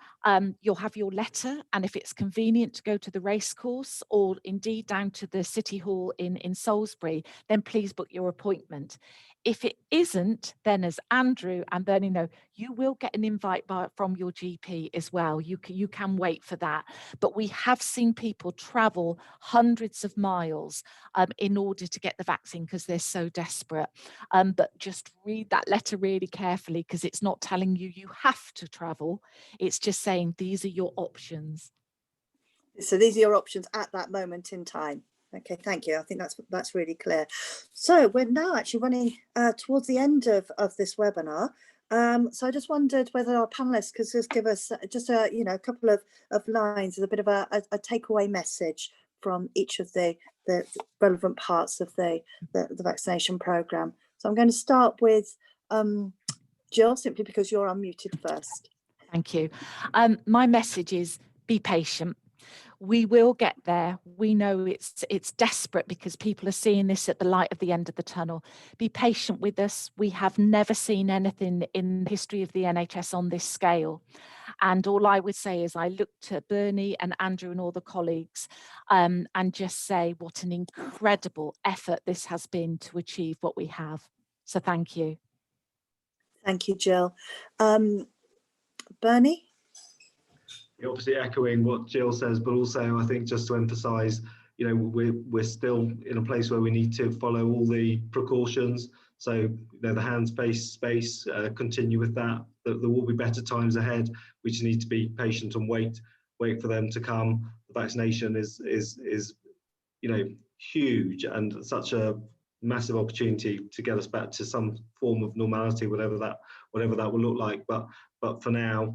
you'll have your letter, and if it's convenient to go to the racecourse or indeed down to the City Hall in Salisbury, then please book your appointment. If it isn't, then as Andrew and Bernie know, you will get an invite from your GP as well. You can wait for that. But we have seen people travel hundreds of miles in order to get the vaccine because they're so desperate. But just read that letter really carefully, because it's not telling you you have to travel. It's just saying these are your options. So these are your options at that moment in time. Okay, thank you. I think that's really clear. So we're now actually running towards the end of this webinar. So I just wondered whether our panelists could just give us just a couple of lines as a bit of a takeaway message from each of the relevant parts of the vaccination programme. So I'm going to start with Gill, simply because you're unmuted first. Thank you. My message is be patient. We will get there. We know it's desperate because people are seeing this at the light of the end of the tunnel. Be patient with us. We have never seen anything in the history of the NHS on this scale. And all I would say is I look to Bernie and Andrew and all the colleagues and just say what an incredible effort this has been to achieve what we have. So thank you. Thank you, Gill. Bernie? Obviously echoing what Gill says, but also I think just to emphasise, you know, we're still in a place where we need to follow all the precautions. So, you know, the hands, face, space, continue with that. There will be better times ahead. We just need to be patient and wait for them to come. The vaccination is you know, huge and such a massive opportunity to get us back to some form of normality, whatever that will look like. But for now,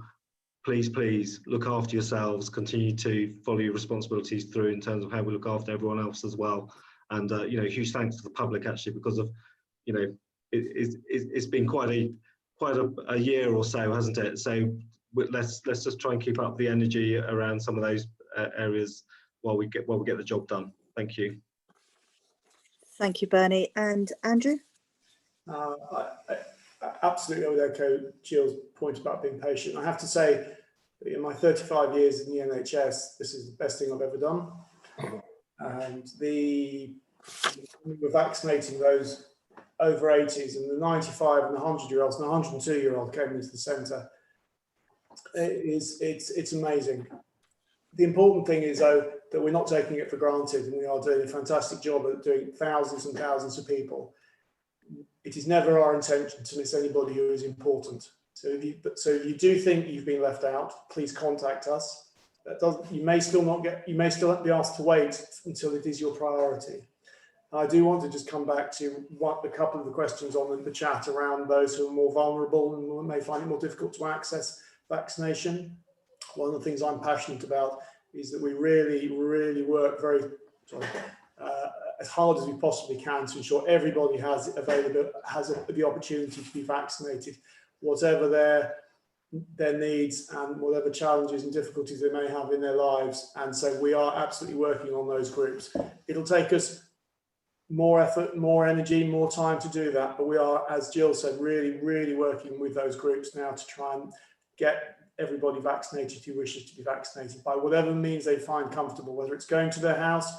please look after yourselves. Continue to follow your responsibilities through in terms of how we look after everyone else as well. And you know, huge thanks to the public actually, because of, you know, it's been quite a year or so, hasn't it? So let's just try and keep up the energy around some of those areas while we get the job done. Thank you. Thank you, Bernie. And Andrew? I absolutely would echo Gill's point about being patient. I have to say, in my 35 years in the NHS, this is the best thing I've ever done. And we're vaccinating those over 80s, and the 95 and the 100-year-olds and the 102-year-old came into the centre. It's amazing. The important thing is, though, that we're not taking it for granted, and we are doing a fantastic job at doing thousands and thousands of people. It is never our intention to miss anybody who is important. So if you do think you've been left out, please contact us. You may still be asked to wait until it is your priority. I do want to just come back to a couple of the questions on the chat around those who are more vulnerable and may find it more difficult to access vaccination. One of the things I'm passionate about is that we really work as hard as we possibly can to ensure everybody has the opportunity to be vaccinated, whatever their needs and whatever challenges and difficulties they may have in their lives. And so we are absolutely working on those groups. It'll take us more effort, more energy, more time to do that, but we are, as Gill said, really working with those groups now to try and get everybody vaccinated who wishes to be vaccinated by whatever means they find comfortable, whether it's going to their house,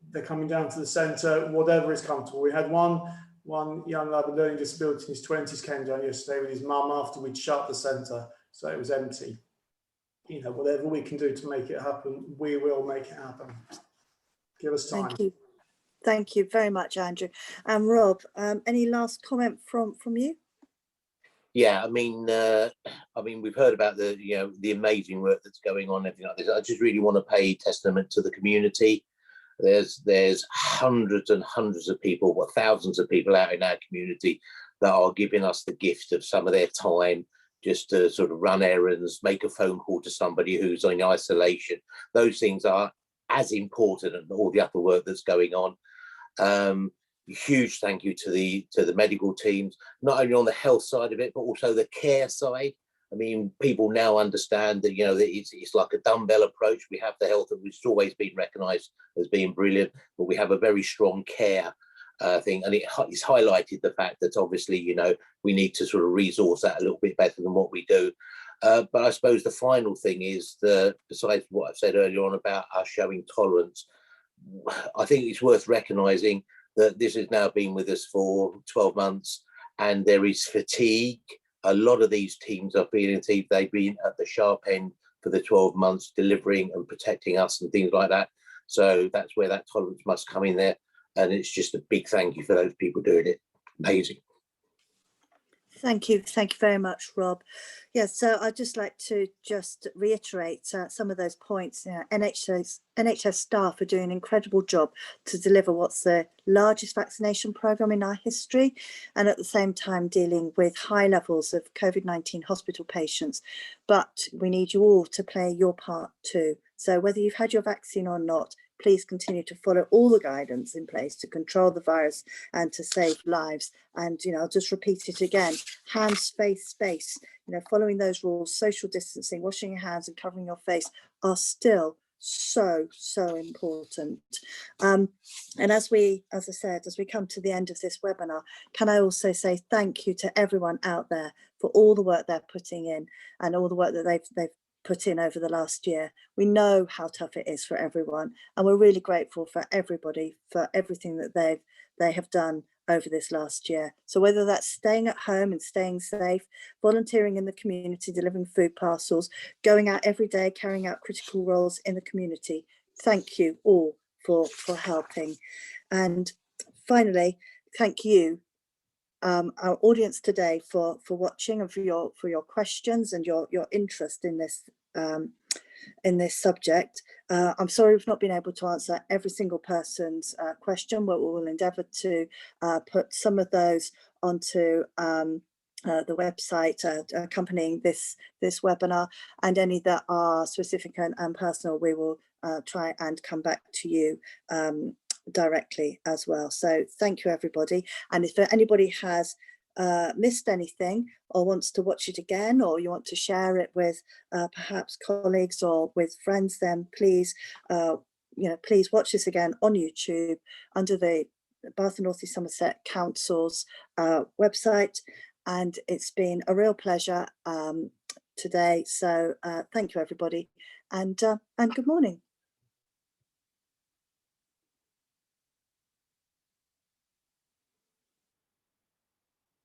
they're coming down to the centre, whatever is comfortable. We had one young lad with learning disability in his 20s came down yesterday with his mum after we'd shut the centre, so it was empty. You know, whatever we can do to make it happen, we will make it happen. Give us time. Thank you very much, Andrew. And Rob, any last comment from you? Yeah, I mean, we've heard about the amazing work that's going on, everything like this. I just really want to pay testament to the community. There's hundreds and hundreds of people, thousands of people out in our community that are giving us the gift of some of their time just to sort of run errands, make a phone call to somebody who's in isolation. Those things are as important as all the other work that's going on. Huge thank you to the medical teams, not only on the health side of it, but also the care side. I mean, people now understand that, that it's like a dumbbell approach. We have the health, which has always been recognised as being brilliant, but we have a very strong care thing, and it's highlighted the fact that obviously, we need to sort of resource that a little bit better than what we do. But I suppose the final thing is that, besides what I've said earlier on about us showing tolerance, I think it's worth recognising that this has now been with us for 12 months and there is fatigue. A lot of these teams are feeling fatigue. They've been at the sharp end for the 12 months, delivering and protecting us and things like that. So that's where that tolerance must come in there. And it's just a big thank you for those people doing it. Amazing. Thank you very much, Rob. Yes, so I'd just like to reiterate some of those points. NHS staff are doing an incredible job to deliver what's the largest vaccination programme in our history, and at the same time dealing with high levels of COVID-19 hospital patients. But we need you all to play your part too. So whether you've had your vaccine or not, please continue to follow all the guidance in place to control the virus and to save lives. And, I'll just repeat it again, hands, face, space, following those rules, social distancing, washing your hands and covering your face are still so important. And as I said, as we come to the end of this webinar, can I also say thank you to everyone out there for all the work they're putting in and all the work that they've put in over the last year. We know how tough it is for everyone, and we're really grateful for everybody for everything that they have done over this last year. So whether that's staying at home and staying safe, volunteering in the community, delivering food parcels, going out every day, carrying out critical roles in the community, thank you all for helping. And finally, thank you, our audience today, for watching and for your questions and your interest in this subject. I'm sorry we've not been able to answer every single person's question, but we will endeavour to put some of those onto the website accompanying this webinar, and any that are specific and personal, we will try and come back to you directly as well. So thank you, everybody. And if anybody has missed anything or wants to watch it again, or you want to share it with perhaps colleagues or with friends, then please please watch this again on YouTube under the Bath and North East Somerset Council's website. And it's been a real pleasure today. So thank you, everybody, and good morning.